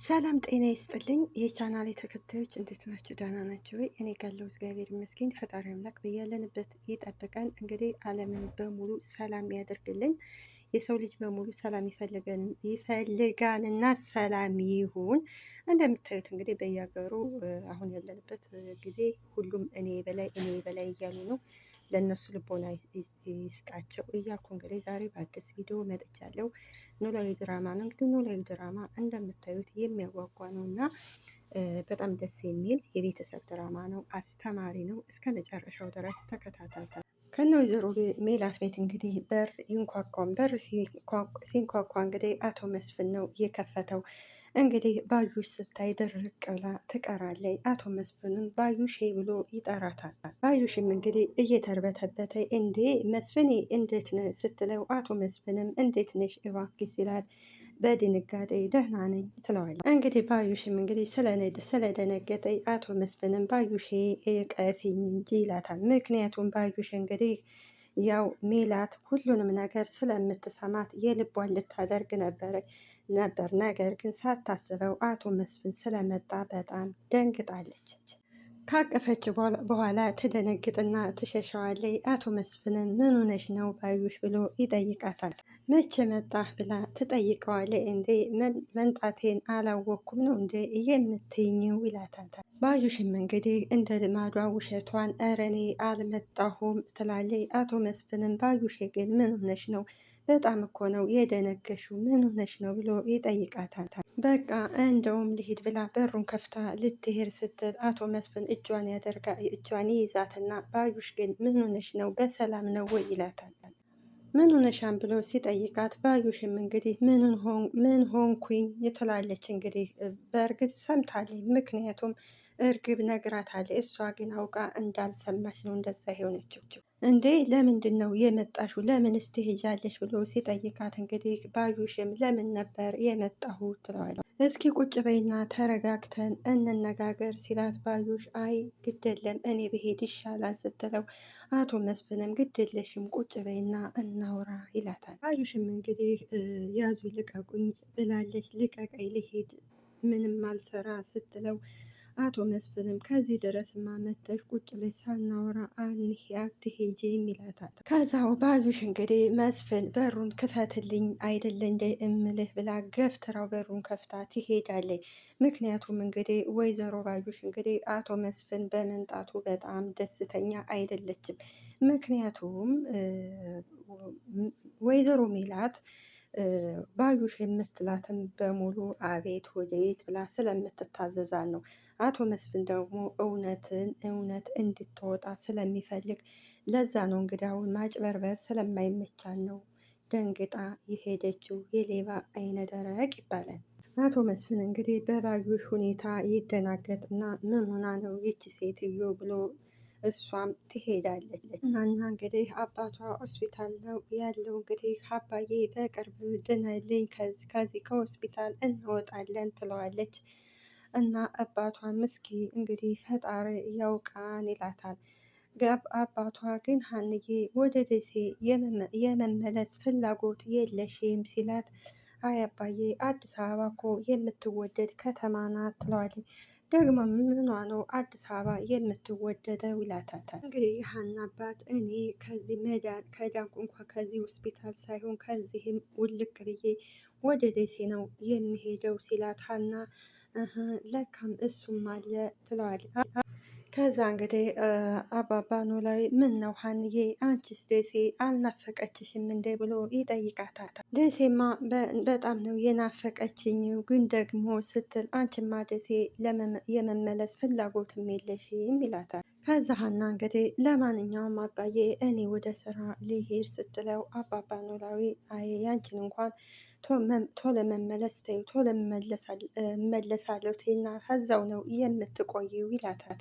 ሰላም ጤና ይስጥልኝ የቻናሌ ተከታዮች እንዴት ናቸው? ደህና ናቸው ወይ? እኔ ጋለው እግዚአብሔር ይመስገን። ፈጣሪ አምላክ በያለንበት ይጠብቀን። እንግዲህ ዓለምን በሙሉ ሰላም ያደርግልን። የሰው ልጅ በሙሉ ሰላም ይፈልጋልና ሰላም ይሁን። እንደምታዩት እንግዲህ በየሀገሩ አሁን ያለንበት ጊዜ ሁሉም እኔ በላይ እያሉ ነው። ለእነሱ ልቦና ይስጣቸው እያልኩ እንግዲህ ዛሬ በአዲስ ቪዲዮ መጥቻለሁ። ኖላዊ ድራማ ነው። እንግዲህ ኖላዊ ድራማ እንደምታዩት የሚያጓጓ ነው እና በጣም ደስ የሚል የቤተሰብ ድራማ ነው። አስተማሪ ነው። እስከ መጨረሻው ድረስ ተከታተሉ። ከነ ወይዘሮ ሜላት ቤት እንግዲህ በር ይንኳኳን። በር ሲንኳኳ እንግዲህ አቶ መስፍን ነው የከፈተው። እንግዲህ ባዩሽ ስታይ ድርቅ ብላ ትቀራለች። አቶ መስፍንም ባዩሽ ብሎ ይጠራታል። ባዩሽም እንግዲህ እየተርበተበተ እንዴ መስፍኔ እንዴት ነህ ስትለው አቶ መስፍንም እንዴት ነሽ እባክሽ ይላል። በድንጋጤ ደህና ነኝ ትለዋለች። እንግዲህ ባዩሽም እንግዲህ ስለደነገጠ አቶ መስፍንም ባዩሽ ቀፊኝ እንጂ ይላታል። ምክንያቱም ባዩሽ እንግዲህ ያው ሜላት ሁሉንም ነገር ስለምትሰማት የልቧን ልታደርግ ነበር። ነገር ግን ሳታስበው አቶ መስፍን ስለመጣ በጣም ደንግጣለች። ካቀፈች በኋላ ትደነግጥና ትሸሸዋለች። አቶ መስፍንን ምን ሆነሽ ነው ባዩሽ ብሎ ይጠይቃታል። መቼ መጣህ ብላ ትጠይቀዋለች። እንዴ መንጣቴን አላወቅኩም ነው እንዴ የምትይኝው ይላታል። ባዩሽም እንግዲህ እንደ ልማዷ ውሸቷን እረ እኔ አልመጣሁም ትላለች። አቶ መስፍንን ባዩሽ ግን ምን ሆነሽ ነው? በጣም እኮ ነው የደነገሽው፣ ምን ሆነሽ ነው ብሎ ይጠይቃታል። በቃ እንደውም ልሂድ ብላ በሩን ከፍታ ልትሄድ ስትል አቶ መስፍን እጇን ይይዛትና ባዩሽ ግን ምን ሆነሽ ነው? በሰላም ነው ወይ ይላታል። ምን ሆነሻን ብሎ ሲጠይቃት ባዩሽም እንግዲህ ምን ሆንኩኝ ትላለች። እንግዲህ በእርግጥ ሰምታለች። ምክንያቱም እርግብ ነግራታለች። እሷ ግን አውቃ እንዳልሰማች ነው እንደዛ የሆነችው። እንዴ ለምንድን ነው የመጣሹ? ለምን ትሄጃለሽ ብሎ ሲጠይቃት እንግዲህ ባዩሽም ለምን ነበር የመጣሁ ትለዋለች። እስኪ ቁጭ በይና ተረጋግተን እንነጋገር ሲላት ባዩሽ አይ ግደለም እኔ ብሄድ ይሻላል ስትለው አቶ መስፍንም ግደለሽም ቁጭ በይና እናውራ ይላታል። ባዩሽም እንግዲህ ያዙ ልቀቁኝ ብላለች። ልቀቀኝ ልሄድ ምንም አልሰራ ስትለው አቶ መስፍንም ከዚህ ድረስ ማመተሽ ቁጭ ላይ ሳናወራ አትሄጂም ይላታል። ከዛው ባዩሽ እንግዲህ መስፍን በሩን ክፈትልኝ አይደለ እንደ እምልህ ብላ ገፍትራው በሩን ከፍታ ትሄዳለች። ምክንያቱም እንግዲህ ወይዘሮ ባዩሽ እንግዲህ አቶ መስፍን በመንጣቱ በጣም ደስተኛ አይደለችም። ምክንያቱም ወይዘሮ ሜላት ባዩሽ የምትላትን በሙሉ አቤት ወዴት ብላ ስለምትታዘዛን ነው። አቶ መስፍን ደግሞ እውነት እንድትወጣ ስለሚፈልግ ለዛ ነው እንግዲህ አሁን ማጭበርበር ስለማይመቻን ነው ደንግጣ የሄደችው። የሌባ አይነ ደረቅ ይባላል። አቶ መስፍን እንግዲህ በባዩሽ ሁኔታ ይደናገጥና ምን ሆና ነው ይቺ ሴትዮ ብሎ እሷም ትሄዳለች። እናና እንግዲህ አባቷ ሆስፒታል ነው ያለው። እንግዲህ አባዬ በቅርብ ድነልኝ ከዚህ ከሆስፒታል እንወጣለን ትለዋለች። እና አባቷን ምስኪ እንግዲህ ፈጣሪ ያውቃን ይላታል። አባቷ ግን ሀንዬ ወደ ደሴ የመመለስ ፍላጎት የለሽም ሲላት አይ አባዬ አዲስ አበባ እኮ የምትወደድ ከተማ ናት ትለዋለች። ደግሞ ምኗ ነው አዲስ አበባ የምትወደደው ይላታታል። እንግዲህ ሀና አባት እኔ ከዚህ ከዳንኩ እንኳ ከዚህ ሆስፒታል ሳይሆን ከዚህም ውልቅ ብዬ ወደ ደሴ ነው የሚሄደው ሲላት ሀና ለካም እሱም አለ ትለዋለች። ከዛ እንግዲህ አባባ ኖላዊ ምን ነው ሀንዬ አንቺስ ደሴ አልናፈቀችሽም እንዴ ብሎ ይጠይቃታል። ደሴማ በጣም ነው የናፈቀችኝ ግን ደግሞ ስትል አንቺማ ደሴ የመመለስ ፍላጎትም የለሽም ይላታል። ከዛ ሀና እንግዲህ ለማንኛውም አባዬ እኔ ወደ ስራ ልሄድ ስትለው አባባ ኖላዊ አይ ያንቺን እንኳን ቶሎ መመለስ ተይው ቶሎ መለሳለሁ እና ከዛው ነው የምትቆይው ይላታል።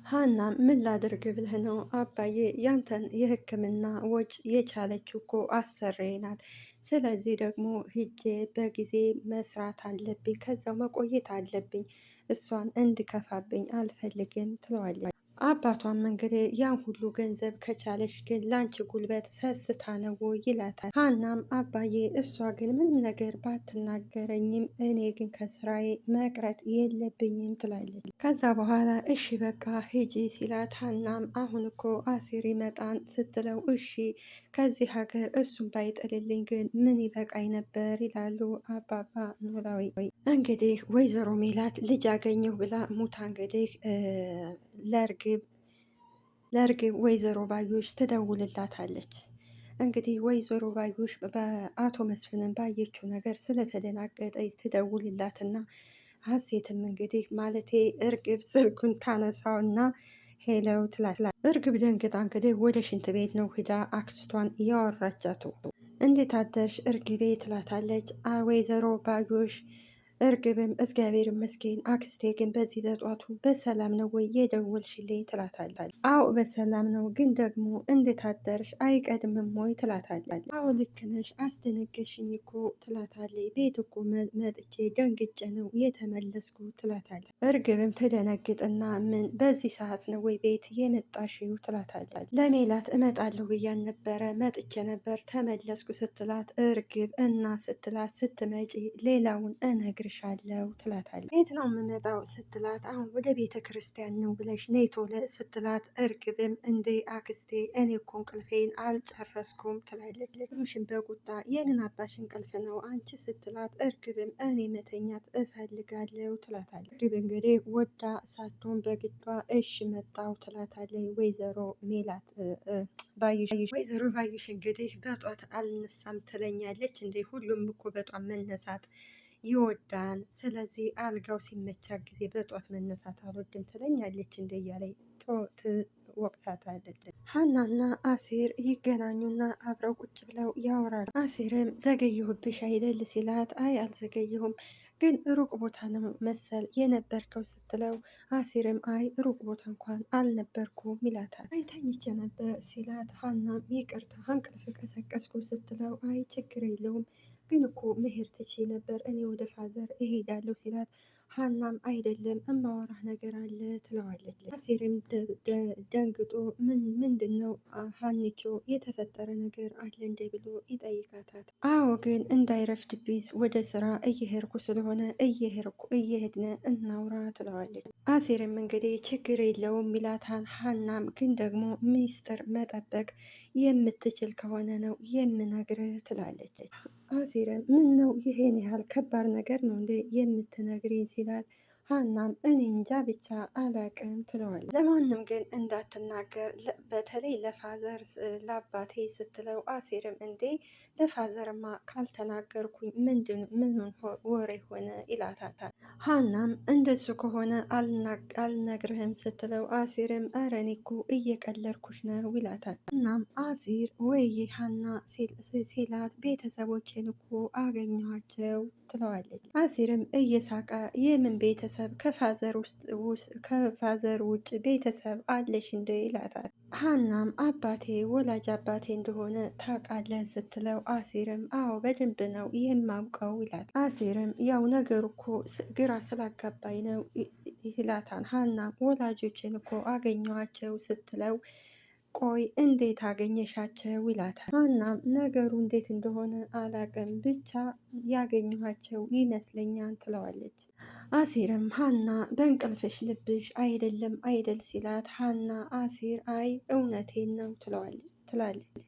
ሀና ምን ላድርግ ብለህ ነው አባዬ? ያንተን የሕክምና ወጪ የቻለችው እኮ አሰሬ ናት። ስለዚህ ደግሞ ሂጄ በጊዜ መስራት አለብኝ፣ ከዛው መቆየት አለብኝ። እሷን እንድከፋብኝ አልፈልግም ትለዋለች። አባቷም እንግዲህ ያን ሁሉ ገንዘብ ከቻለሽ ግን ላንቺ ጉልበት ሰስታ ነው ይላታል። ሀናም አባዬ እሷ ግን ምንም ነገር ባትናገረኝም እኔ ግን ከስራዬ መቅረት የለብኝም ትላለች። ከዛ በኋላ እሺ በቃ ሂጂ ሲላት ሀናም አሁን እኮ አሲር ይመጣን ስትለው እሺ ከዚህ ሀገር እሱም ባይጥልልኝ ግን ምን ይበቃኝ ነበር ይላሉ አባባ ኖላዊ። እንግዲህ ወይዘሮ ሜላት ልጅ አገኘሁ ብላ ሙታ እንግዲህ ለእርግብ ወይዘሮ ባዩሽ ትደውልላታለች። እንግዲህ ወይዘሮ ባዩሽ በአቶ መስፍንን ባየችው ነገር ስለተደናገጠ ትደውልላትና ሀሴትም እንግዲህ ማለቴ እርግብ ስልኩን ታነሳውና ሄለው ትላላ። እርግብ ደንግጣ እንግዲህ ወደ ሽንት ቤት ነው ሂዳ አክስቷን እያወራቻት። እንዴት አደርሽ እርግቤ ትላታለች ወይዘሮ ባዩሽ። እርግብም እግዚአብሔር ይመስገን አክስቴ፣ ግን በዚህ በጧቱ በሰላም ነው ወይ የደወልሽልኝ ትላታለች። አዎ በሰላም ነው፣ ግን ደግሞ እንዴት አደርሽ አይቀድምም ወይ ትላታለች። አዎ ልክ ነሽ አስደነገሽኝ እኮ ትላታለች። ቤት እኮ መጥቼ ደንግጬ ነው የተመለስኩ ትላታለች። እርግብም ትደነግጥና ምን በዚህ ሰዓት ነው ወይ ቤት የመጣሽው ትላታለች። ለሜላት እመጣለሁ ብያን ነበረ መጥቼ ነበር ተመለስኩ ስትላት እርግብ እና ስትላት ስትመጪ ሌላውን እነግርሻለሁ ትላታለች። የት ነው የምመጣው ስትላት አሁን ወደ ቤተ ክርስቲያን ነው ብለሽ ነይ ቶሎ ስትላት እርግብም እንዴ አክስቴ እኔ እኮ እንቅልፌን አልጨረስኩም ትላለች። ልጅሽን በቁጣ የምን አባሽ እንቅልፍ ነው አንቺ ስትላት እርግብም እኔ መተኛት እፈልጋለሁ ትላታለች። እርግብ እንግዲህ ወዳ ሳትሆን በግዷ እሽ መጣው ትላታለች። ወይዘሮ ሜላት ወይዘሮ ባዩሽ እንግዲህ በጧት አልነሳም ትለኛለች። እንዴ ሁሉም እኮ በጧት መነሳት ይወዳን፣ ስለዚህ አልጋው ሲመቻት ጊዜ በጧት መነሳት አልወድም ትለኛለች። እንደ እያለኝ ትወቅሳታለች። ሀናና አሴር ይገናኙና አብረው ቁጭ ብለው ያወራሉ። አሴርም ዘገየሁብሽ አይደል ሲላት አይ አልዘገየሁም፣ ግን ሩቅ ቦታ ነው መሰል የነበርከው ስትለው አሴርም አይ ሩቅ ቦታ እንኳን አልነበርኩም ይላታል። አይ ተኝቼ ነበር ሲላት ሀናም ይቅርታ እንቅልፍ ቀሰቀስኩ ስትለው አይ ችግር የለውም ግን እኮ መሄድ ትችይ ነበር እኔ ወደ ፋዘር እሄዳለሁ ሲላት ሀናም አይደለም እማወራህ ነገር አለ ትለዋለች። አሴርም ደንግጦ ምንድን ነው ሀኒቾ የተፈጠረ ነገር አለ እንደ ብሎ ይጠይቃታል። አዎ ግን እንዳይረፍድብኝ ወደ ስራ እየሄድኩ ስለሆነ እየሄድን እናውራ ትለዋለች። አሴርም እንግዲህ ችግር የለውም ሚላታን ሀናም ግን ደግሞ ሚስጥር መጠበቅ የምትችል ከሆነ ነው የምነግርህ ትላለች። አሴርም ምን ነው ይሄን ያህል ከባድ ነገር ነው እንዴ የምትነግሪኝ ሲላል ሀናም እኔ እንጃ ብቻ አላቅም ትለዋለች። ለማንም ግን እንዳትናገር በተለይ ለፋዘር ለአባቴ ስትለው አሴርም እንዴ ለፋዘርማ ካልተናገርኩኝ ምኑን ወሬ ሆነ ይላታታል። ሀናም እንደሱ ከሆነ አልነግርህም ስትለው አሴርም ኧረ እኔ እኮ እየቀለድኩሽ ነው ይላታል። እናም አሴር ወይ ሀና ሲላት ቤተሰቦቼን እኮ አገኘኋቸው ትለዋለች። አሲርም እየሳቀ የምን ቤተሰብ ከፋዘር ውጭ ቤተሰብ አለሽ እንደ ይላታል። ሀናም አባቴ ወላጅ አባቴ እንደሆነ ታውቃለህ ስትለው አሲርም አዎ በደንብ ነው የማውቀው ይላል። አሲርም ያው ነገር እኮ ግራ ስላጋባኝ ነው ይላታል። ሀናም ወላጆችን እኮ አገኘኋቸው ስትለው ቆይ እንዴት አገኘሻቸው ይላታል። ሀናም ነገሩ እንዴት እንደሆነ አላቅም ብቻ ያገኘኋቸው ይመስለኛል ትለዋለች። አሲርም ሀና በእንቅልፍሽ ልብሽ አይደለም አይደል ሲላት ሀና አሲር አይ እውነቴን ነው ትለዋለች።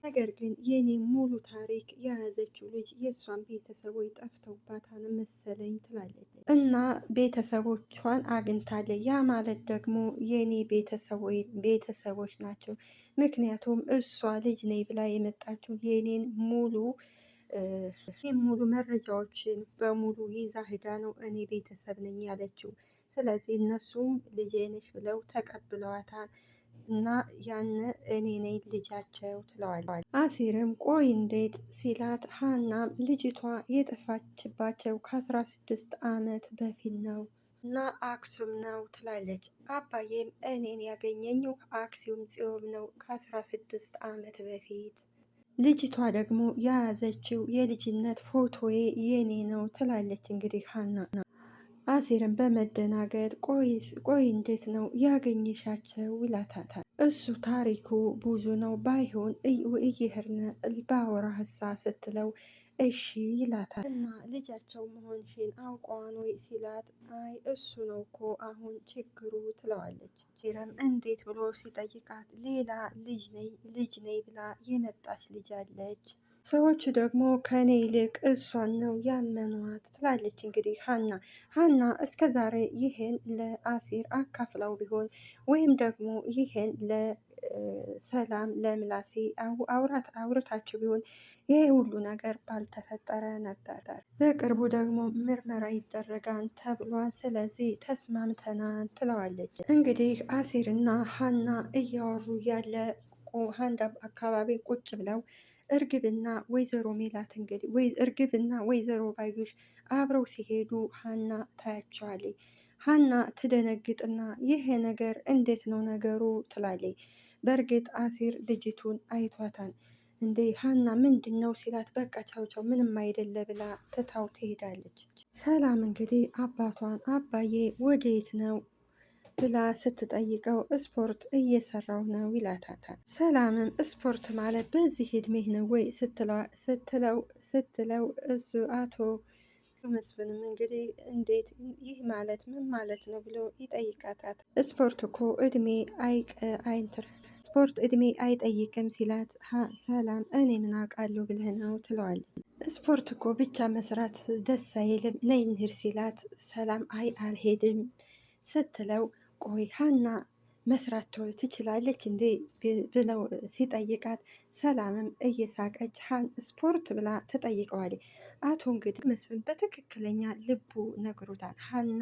ነገር ግን የኔ ሙሉ ታሪክ የያዘችው ልጅ የእሷን ቤተሰቦች ጠፍተውባታል መሰለኝ ትላለች። እና ቤተሰቦቿን አግኝታለች። ያ ማለት ደግሞ የኔ ቤተሰቦች ናቸው። ምክንያቱም እሷ ልጅ ነኝ ብላ የመጣችው የኔን ሙሉ መረጃዎችን በሙሉ ይዛ ሂዳ ነው እኔ ቤተሰብ ነኝ ያለችው። ስለዚህ እነሱም ልጄ ነሽ ብለው ተቀብለዋታል። እና ያን እኔ ነኝ ልጃቸው ትለዋለች። አሲርም ቆይ እንዴት ሲላት ሀናም ልጅቷ የጠፋችባቸው ከ16 ዓመት በፊት ነው እና አክሱም ነው ትላለች። አባዬም እኔን ያገኘኝው አክሱም ጽዮን ነው ከ16 ዓመት በፊት ልጅቷ ደግሞ የያዘችው የልጅነት ፎቶዬ የኔ ነው ትላለች። እንግዲህ ሀና አሲርን በመደናገጥ ቆይ እንዴት ነው ያገኘሻቸው ይላታታል። እሱ ታሪኩ ብዙ ነው ባይሆን እየሄድን ባወራ ህሳ ስትለው እሺ ይላታል። እና ልጃቸው መሆንሽን አውቀዋን ወይ ሲላት አይ እሱ ነው እኮ አሁን ችግሩ ትለዋለች። ሲረም እንዴት ብሎ ሲጠይቃት ሌላ ልጅ ነይ ብላ የመጣች ልጅ አለች። ሰዎቹ ደግሞ ከኔ ይልቅ እሷን ነው ያመኗት ትላለች። እንግዲህ ሀና እስከ ዛሬ ይሄን ለአሲር አካፍላው ቢሆን ወይም ደግሞ ይሄን ለሰላም ለምላሴ አውርታችሁ ቢሆን ይሄ ሁሉ ነገር ባልተፈጠረ ነበር። በቅርቡ ደግሞ ምርመራ ይደረጋል ተብሏል። ስለዚህ ተስማምተናል ትለዋለች። እንግዲህ አሲርና ሀና እያወሩ ያለ አንድ አካባቢ ቁጭ ብለው እርግብና ወይዘሮ ሜላት እንግዲህ እርግብና ወይዘሮ ባዩሽ አብረው ሲሄዱ ሀና ታያቸዋለች። ሀና ትደነግጥና ይሄ ነገር እንዴት ነው ነገሩ ትላለች። በእርግጥ አሲር ልጅቱን አይቷታል። እንዴ ሀና ምንድን ነው ሲላት በቃ ቻው ቻው ምንም አይደለ ብላ ትታው ትሄዳለች። ሰላም እንግዲህ አባቷን አባዬ ወዴት ነው ብላ ስትጠይቀው ስፖርት እየሰራው ነው ይላታታል። ሰላምም ስፖርት ማለት በዚህ እድሜህ ነው ወይ ስትለው እሱ አቶ መስፍንም እንግዲህ እንዴት ይህ ማለት ምን ማለት ነው ብሎ ይጠይቃታል። ስፖርት እኮ ስፖርት እድሜ አይጠይቅም ሲላት ሰላም እኔ ምን አውቃለሁ ብለህ ነው ትለዋለች። ስፖርት እኮ ብቻ መስራት ደስ አይልም ነይ እንሂድ ሲላት ሰላም አይ አልሄድም ስትለው ቆይ ሀና መስራት ትችላለች እንዴ ብለው ሲጠይቃት ሰላምም እየሳቀች ስፖርት ብላ ትጠይቀዋለች። አቶ እንግዲህ መስፍን በትክክለኛ ልቡ ነግሮታል ሀና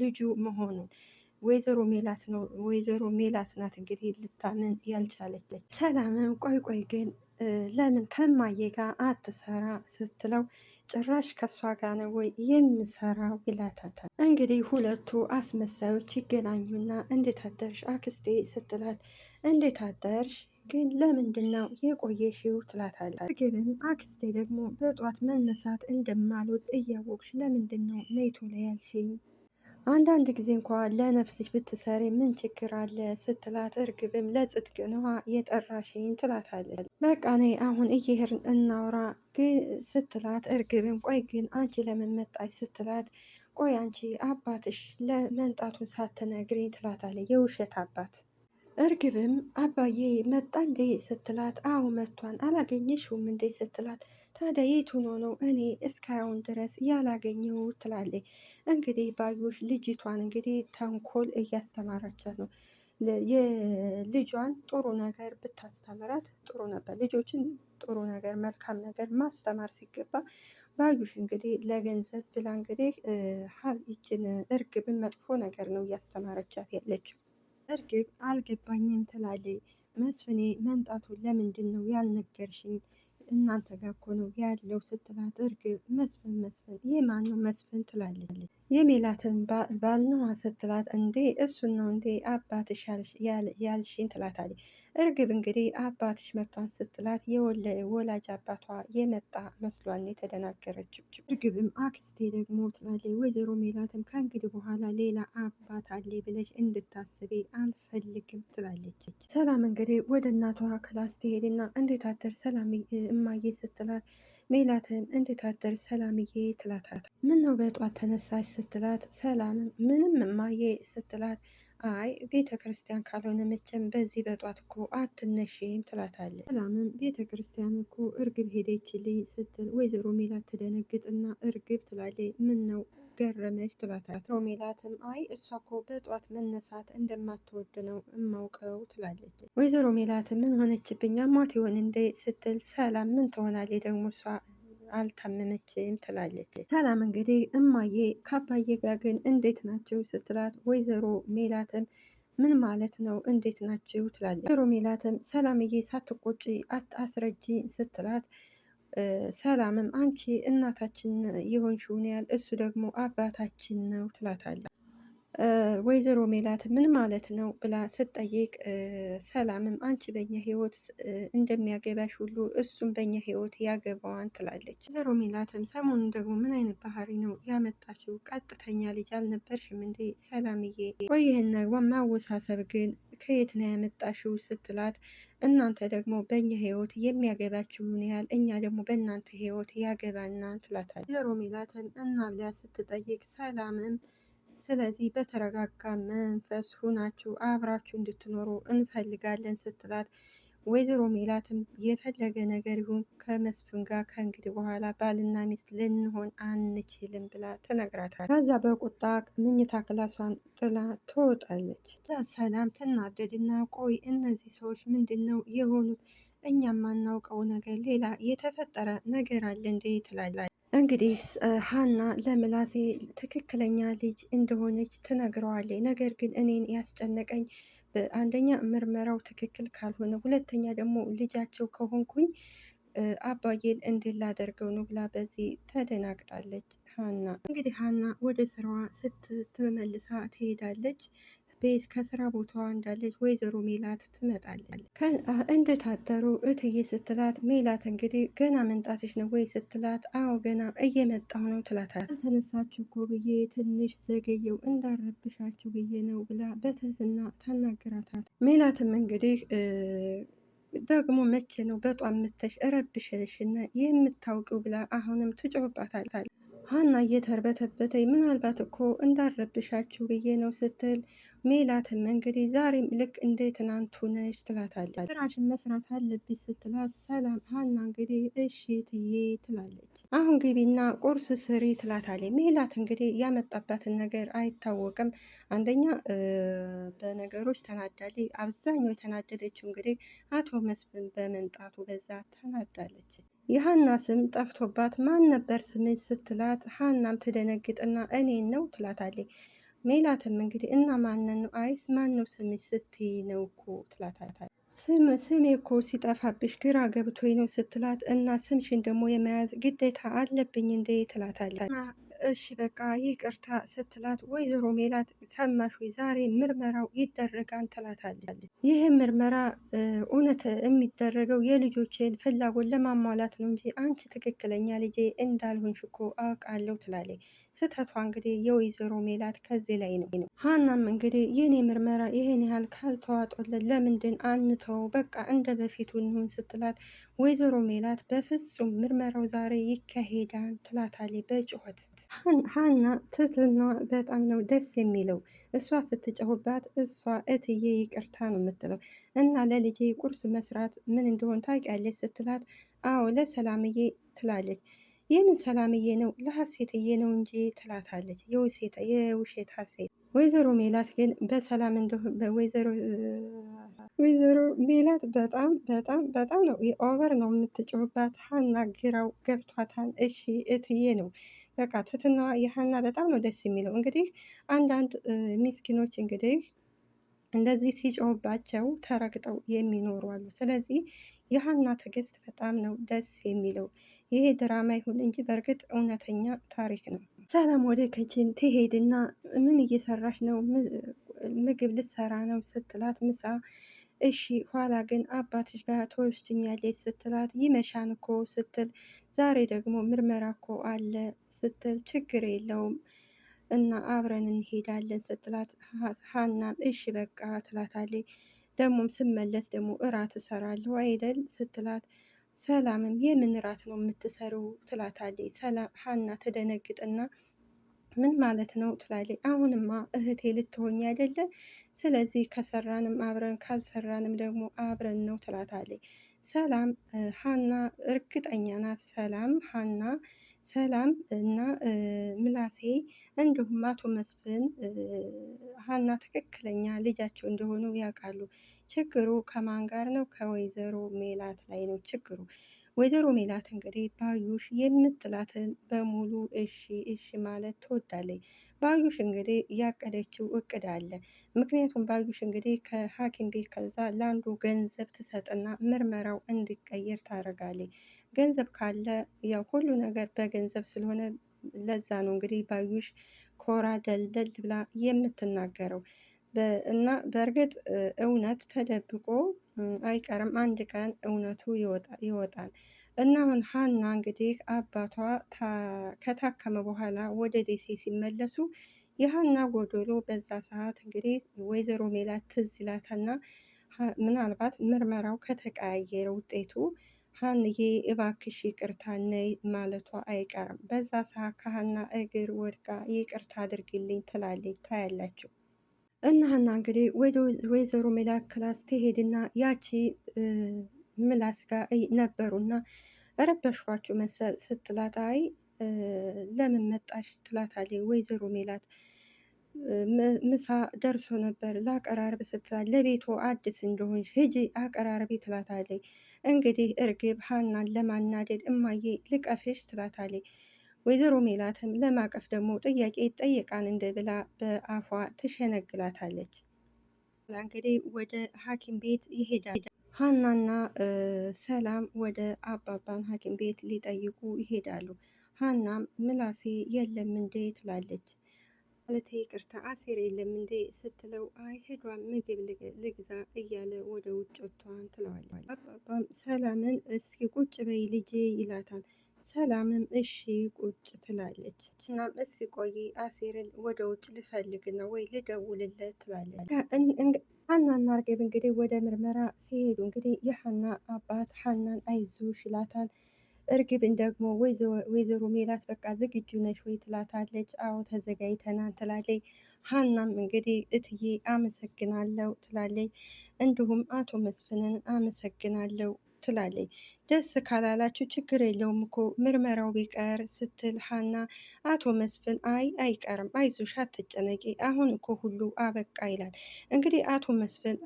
ልጁ መሆኑን ወይዘሮ ሜላት ናት እንግዲህ ልታምን ያልቻለች። ሰላምም ቆይ ግን ለምን ከማዬ ጋር አትሰራ ስትለው ጭራሽ ከእሷ ጋር ነው ወይ የምሰራው ይላታታል። እንግዲህ ሁለቱ አስመሳዮች ይገናኙና እንዴት አደርሽ አክስቴ ስትላት እንዴት አደርሽ ግን ለምንድን ነው የቆየሽው ትላታለች። እርግብም አክስቴ ደግሞ በጧት መነሳት እንደማልወድ እያወቅሽ ለምንድን ነው ነይ ቶሎ ያልሽኝ? አንዳንድ ጊዜ እንኳ ለነፍስሽ ብትሰሪ ምን ችግር አለ ስትላት እርግብም ለጽድቅ ነዋ የጠራሽኝ ትላታለች። በቃ ነይ አሁን እየሄድን እናውራ ስትላት እርግብም ቆይ ግን አንቺ ለምን መጣች ስትላት ቆይ አንቺ አባትሽ ለመምጣቱን ሳትነግሪኝ ትላታለች። የውሸት አባት። እርግብም አባዬ መጣ እንዴ ስትላት አዎ መጥቷን አላገኘሽውም እንዴ ስትላት ታዲያ የት ሆኖ ነው እኔ እስካሁን ድረስ ያላገኘው ትላለች። እንግዲህ ባዩሽ ልጅቷን እንግዲህ ተንኮል እያስተማረቻት ነው። የልጇን ጥሩ ነገር ብታስተምራት ጥሩ ነበር። ልጆችን ጥሩ ነገር መልካም ነገር ማስተማር ሲገባ ባዩሽ እንግዲህ ለገንዘብ ብላ እንግዲህ ይችን እርግብን መጥፎ ነገር ነው እያስተማረቻት ያለችው። እርግብ አልገባኝም ትላለች። መስፍኔ መምጣቱን ለምንድን ነው ያልነገርሽኝ? እናንተ ጋር እኮ ነው ያለው ስትላት እርግብ መስፍን የማን ነው መስፍን ትላለች። የሜላትን ባል ነዋ ስትላት እንዴ እሱን ነው እንዴ አባትሽ ያልሽኝ ትላታለች። እርግብ እንግዲህ አባትሽ መጥቷን ስትላት የወላጅ አባቷ የመጣ መስሏን የተደናገረችው። እርግብም አክስቴ ደግሞ ትላለች። ወይዘሮ ሜላትም ከእንግዲህ በኋላ ሌላ አባት አለ ብለሽ እንድታስቤ አልፈልግም ትላለች። ሰላም እንግዲህ ወደ እናቷ ክላስ ትሄድና እንዴት አደር ሰላም እማዬ ስትላት ሜላትም እንዴት አደር ሰላምዬ ትላታት። ምን ነው በጧት ተነሳሽ ስትላት ሰላምም ምንም እማዬ ስትላት አይ ቤተ ክርስቲያን ካልሆነ መቼም በዚህ በጧት እኮ አትነሺም ትላታለች። ሰላምም ቤተ ክርስቲያን እኮ እርግብ ሄደችልኝ ስትል ወይዘሮ ሜላት ትደነግጥና እርግብ ትላለች። ምን ነው ገረመች ትላታለች። ወይዘሮ ሜላትም አይ እሷ እኮ በጧት መነሳት እንደማትወድ ነው እማውቀው ትላለች። ወይዘሮ ሜላት ምን ሆነችብኝ አሟት ይሆን እንዴ ስትል ሰላም ምን ትሆናለች ደግሞ እሷ አልታመመችም ትላለች። ሰላም እንግዲህ እማዬ ከአባዬ ጋር ግን እንዴት ናቸው ስትላት ወይዘሮ ሜላትም ምን ማለት ነው እንዴት ናቸው ትላለች። ወይዘሮ ሜላትም ሰላምዬ ሳትቆጪ አስረጂ ስትላት ሰላምም አንቺ እናታችን የሆንሽውን ያህል እሱ ደግሞ አባታችን ነው ትላታለች። ወይዘሮ ሜላት ምን ማለት ነው ብላ ስትጠይቅ ሰላምም አንቺ በኛ ህይወት እንደሚያገባሽ ሁሉ እሱም በኛ ህይወት ያገባዋን ትላለች። ወይዘሮ ሜላትም ሰሞኑን ደግሞ ምን አይነት ባህሪ ነው ያመጣችው? ቀጥተኛ ልጅ አልነበርሽም እንዴ ሰላምዬ? ቆይ ይህን ማወሳሰብ ግን ከየት ነው ያመጣሽው? ስትላት እናንተ ደግሞ በእኛ ህይወት የሚያገባችሁን ያህል እኛ ደግሞ በእናንተ ህይወት ያገባና ትላታለች። ወይዘሮ ሜላትም እና ብላ ስትጠይቅ ሰላምም ስለዚህ በተረጋጋ መንፈስ ሁናችሁ አብራችሁ እንድትኖሩ እንፈልጋለን ስትላት ወይዘሮ ሜላትም የፈለገ ነገር ይሁን ከመስፍን ጋር ከእንግዲህ በኋላ ባልና ሚስት ልንሆን አንችልም ብላ ትነግራታለች። ከዛ በቁጣ ምኝታ ክላሷን ጥላ ትወጣለች። ሰላም ትናደድና ቆይ እነዚህ ሰዎች ምንድን ነው የሆኑት? እኛ የማናውቀው ነገር ሌላ የተፈጠረ ነገር አለ እንዴ? ትላለች። እንግዲህ ሀና ለምላሴ ትክክለኛ ልጅ እንደሆነች ትነግረዋለች። ነገር ግን እኔን ያስጨነቀኝ አንደኛ ምርመራው ትክክል ካልሆነ፣ ሁለተኛ ደግሞ ልጃቸው ከሆንኩኝ አባዬን እንድል ላደርገው ነው ብላ በዚህ ተደናግጣለች። ሀና እንግዲህ ሀና ወደ ስራዋ ስትመልሳ ትሄዳለች። ቤት ከስራ ቦታዋ እንዳለች ወይዘሮ ሜላት ትመጣለች። እንደታደሩ እትዬ ስትላት ሜላት እንግዲህ ገና መምጣትሽ ነው ወይ ስትላት አዎ ገና እየመጣሁ ነው ትላታለች። አልተነሳችሁ እኮ ብዬ ትንሽ ዘገየው እንዳረብሻችሁ ብዬ ነው ብላ በትህትና ታናግራታል። ሜላትም እንግዲህ ደግሞ መቼ ነው በጧም ምተሽ ረብሽልሽና የምታውቂው ብላ አሁንም ትጮህባታለች። ሀና እየተርበተበተኝ ምናልባት እኮ እንዳረብሻችሁ ብዬ ነው ስትል ሜላትም እንግዲህ ዛሬም ልክ እንደ ትናንቱ ነሽ ትላታለች። ስራሽን መስራት አለብሽ ስትላት ሰላም ሀና እንግዲህ እሺ ትዬ ትላለች። አሁን ግቢና ቁርስ ስሪ ትላታለች። ሜላት እንግዲህ ያመጣባትን ነገር አይታወቅም። አንደኛ በነገሮች ተናዳለች። አብዛኛው የተናደደችው እንግዲህ አቶ መስፍን በመምጣቱ በዛ ተናዳለች። የሀና ስም ጠፍቶባት ማን ነበር ስምሽ ስትላት ሀናም ትደነግጥና እኔን ነው ትላታለች። ሜላትም እንግዲህ እና ማንን ነው? አይስ ማን ነው ስምሽ ስትይ ነው እኮ ትላታለች። ስሜ እኮ ሲጠፋብሽ ግራ ገብቶኝ ነው ስትላት እና ስምሽን ደግሞ የመያዝ ግዴታ አለብኝ እንዴ ትላታለች። እሺ በቃ ይቅርታ ስትላት ወይዘሮ ሜላት ሰማሽ ወይ ዛሬ ምርመራው ይደረጋል ትላታለች። ይህ ምርመራ እውነት የሚደረገው የልጆችን ፍላጎት ለማሟላት ነው እንጂ አንቺ ትክክለኛ ልጄ እንዳልሆንሽ እኮ አውቃለሁ ትላለች። ስህተቷ እንግዲህ የወይዘሮ ሜላት ከዚህ ላይ ነው። ሀናም እንግዲህ የኔ ምርመራ ይሄን ያህል ካልተዋጦለን ለምንድን አንተው በቃ እንደ በፊቱ እንሁን ስትላት ወይዘሮ ሜላት በፍጹም ምርመራው ዛሬ ይካሄዳል ትላታለች በጩኸት። ሀና ትህትና በጣም ነው ደስ የሚለው። እሷ ስትጨሁባት እሷ እትዬ ይቅርታ ነው የምትለው። እና ለልጄ ቁርስ መስራት ምን እንደሆን ታውቂያለች ስትላት አዎ ለሰላምዬ ትላለች። ይህንን ሰላምዬ ነው ለሀሴትዬ ነው እንጂ ትላታለች። የውሸት ሀሴት። ወይዘሮ ሜላት ግን በሰላም እንደሆነ ወይዘሮ ሜላት በጣም በጣም በጣም ነው ኦቨር ነው የምትጮህባት። ሀና ግራው ገብቷታል። እሺ እትዬ ነው በቃ ትትናዋ የሀና በጣም ነው ደስ የሚለው። እንግዲህ አንዳንድ ሚስኪኖች እንግዲህ እንደዚህ ሲጮህባቸው ተረግጠው የሚኖሩ አሉ። ስለዚህ የሀና ትዕግስት በጣም ነው ደስ የሚለው። ይሄ ድራማ ይሁን እንጂ በእርግጥ እውነተኛ ታሪክ ነው። ሰላም ወደ ክችን ትሄድና ምን እየሰራሽ ነው? ምግብ ልትሰራ ነው ስትላት ምሳ እሺ ኋላ ግን አባትሽ ጋር ትወስጅኛለች ስትላት ይመሻን እኮ ስትል ዛሬ ደግሞ ምርመራ እኮ አለ ስትል ችግር የለውም እና አብረን እንሄዳለን ስትላት ሀናም እሺ በቃ ትላታለች። ደግሞም ስመለስ ደግሞ እራት እሰራለሁ አይደል ስትላት ሰላምም የምን እራት ነው የምትሰሩ ትላታለች። ሰላም ሀና ትደነግጥና ምን ማለት ነው ትላለች። አሁንማ እህቴ ልትሆኝ አይደለ? ስለዚህ ከሰራንም አብረን ካልሰራንም ደግሞ አብረን ነው ትላታለች። ሰላም ሀና እርግጠኛ ናት። ሰላም እና ምላሴ እንዲሁም አቶ መስፍን ሀና ትክክለኛ ልጃቸው እንደሆኑ ያውቃሉ። ችግሩ ከማን ጋር ነው? ከወይዘሮ ሜላት ላይ ነው ችግሩ። ወይዘሮ ሜላት እንግዲህ ባዩሽ የምትላትን በሙሉ እሺ እሺ ማለት ትወዳለች። ባዩሽ እንግዲህ ያቀደችው እቅድ አለ። ምክንያቱም ባዩሽ እንግዲህ ከሐኪም ቤት ከዛ ለአንዱ ገንዘብ ትሰጥና ምርመራው እንዲቀየር ታደርጋለች። ገንዘብ ካለ ያው ሁሉ ነገር በገንዘብ ስለሆነ ለዛ ነው እንግዲህ ባዩሽ ኮራ ደልደል ብላ የምትናገረው። እና በእርግጥ እውነት ተደብቆ አይቀርም፣ አንድ ቀን እውነቱ ይወጣል። እና አሁን ሀና እንግዲህ አባቷ ከታከመ በኋላ ወደ ደሴ ሲመለሱ የሀና ጎዶሎ በዛ ሰዓት እንግዲህ ወይዘሮ ሜላት ትዝ ይላታና ምናልባት ምርመራው ከተቀያየረ ውጤቱ ሀንዬ እባክሽ ይቅርታ ነይ ማለቷ አይቀርም። በዛ ሰዓት ከሀና እግር ወድቃ ይቅርታ አድርግልኝ ትላለች። ታያላችሁ። እና ሀና እንግዲህ ወይዘሮ ሜላት ክላስ ትሄድና ያቺ ምላስ ጋር ነበሩና ረበሿችሁ መሰል ስትላት፣ አይ ለምን መጣሽ ትላታለች ወይዘሮ ሜላት። ምሳ ደርሶ ነበር ለአቀራረብ ስትላት፣ ለቤቱ አዲስ እንደሆንሽ ሂጂ አቀራረቢ ትላታለች። እንግዲህ እርግብ ሀናን ለማናደድ እማዬ ልቀፍሽ ትላታለች። ወይዘሮ ሜላትም ለማቀፍ ደግሞ ጥያቄ ጠይቃን እንደ ብላ በአፏ ትሸነግላታለች። እንግዲህ ወደ ሐኪም ቤት ይሄዳል። ሀናና ሰላም ወደ አባባን ሐኪም ቤት ሊጠይቁ ይሄዳሉ። ሀናም ምላሴ የለም እንዴ ትላለች። ማለቴ ይቅርታ አሴር የለም እንዴ ስትለው፣ አይ ሄዷን ምግብ ልግዛ እያለ ወደ ውጭ ወጥቷን ትለዋለች። አባባም ሰላምን እስኪ ቁጭ በይ ልጄ ይላታል። ሰላምም እሺ ቁጭ ትላለች። እናም እስኪ ቆይ አሴርን ወደ ውጭ ልፈልግ ነው ወይ ልደውልለት ትላለች። ሀናና እርግብ እንግዲህ ወደ ምርመራ ሲሄዱ እንግዲህ የሀና አባት ሀናን አይዞሽ ይላታል። እርግብን ደግሞ ወይዘሮ ሜላት በቃ ዝግጁ ነሽ ወይ ትላታለች። አዎ ተዘጋጅተናል ትላለች። ሀናም እንግዲህ እትዬ አመሰግናለሁ ትላለች። እንዲሁም አቶ መስፍንን አመሰግናለሁ ትላለች። ደስ ካላላችሁ ችግር የለውም እኮ ምርመራው ቢቀር ስትል ሀና፣ አቶ መስፍን አይ አይቀርም አይዞሽ አትጨነቂ አሁን እኮ ሁሉ አበቃ ይላል። እንግዲህ አቶ መስፍን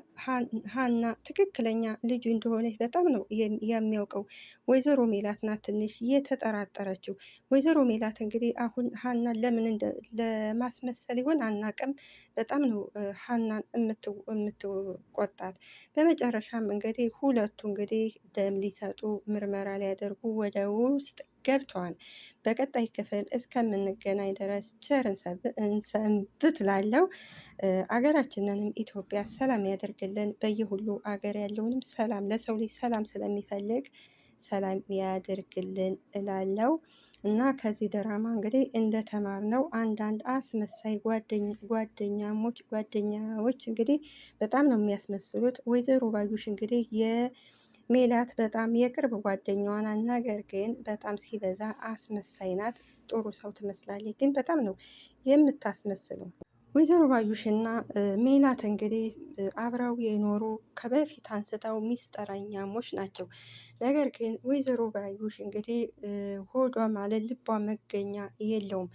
ሀና ትክክለኛ ልጁ እንደሆነች በጣም ነው የሚያውቀው። ወይዘሮ ሜላት ናት ትንሽ የተጠራጠረችው። ወይዘሮ ሜላት እንግዲህ አሁን ሀናን ለምን ለማስመሰል ይሆን አናቅም፣ በጣም ነው ሀናን የምትቆጣት። በመጨረሻም እንግዲህ ሁለቱ እንግዲህ ደም ሊሰጡ ምርመራ ሊያደርጉ ወደ ውስጥ ገብተዋል። በቀጣይ ክፍል እስከምንገናኝ ድረስ ቸር እንሰንብት ላለው አገራችንንም ኢትዮጵያ ሰላም ያደርግልን። በየሁሉ አገር ያለውንም ሰላም ለሰው ልጅ ሰላም ስለሚፈልግ ሰላም ያደርግልን እላለው። እና ከዚህ ድራማ እንግዲህ እንደተማርነው አንዳንድ አስመሳይ ጓደኛዎች እንግዲህ በጣም ነው የሚያስመስሉት። ወይዘሮ ባዩሽ እንግዲህ የሜላት በጣም የቅርብ ጓደኛዋ ናት። ነገር ግን በጣም ሲበዛ አስመሳይ ናት። ጥሩ ሰው ትመስላለች፣ ግን በጣም ነው የምታስመስለው። ወይዘሮ ባዩሽና ሜላት እንግዲህ አብረው የኖሩ ከበፊት አንስተው ሚስጥረኛሞች ናቸው። ነገር ግን ወይዘሮ ባዩሽ እንግዲህ ሆዷ ማለት ልቧ መገኛ የለውም።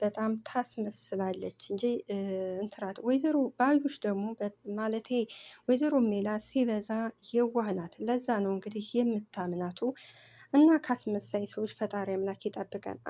በጣም ታስመስላለች እንጂ እንትራት። ወይዘሮ ባዩሽ ደግሞ ማለቴ ወይዘሮ ሜላት ሲበዛ የዋህ ናት። ለዛ ነው እንግዲህ የምታምናቱ። እና ካስመሳይ ሰዎች ፈጣሪ አምላክ ይጠብቀን።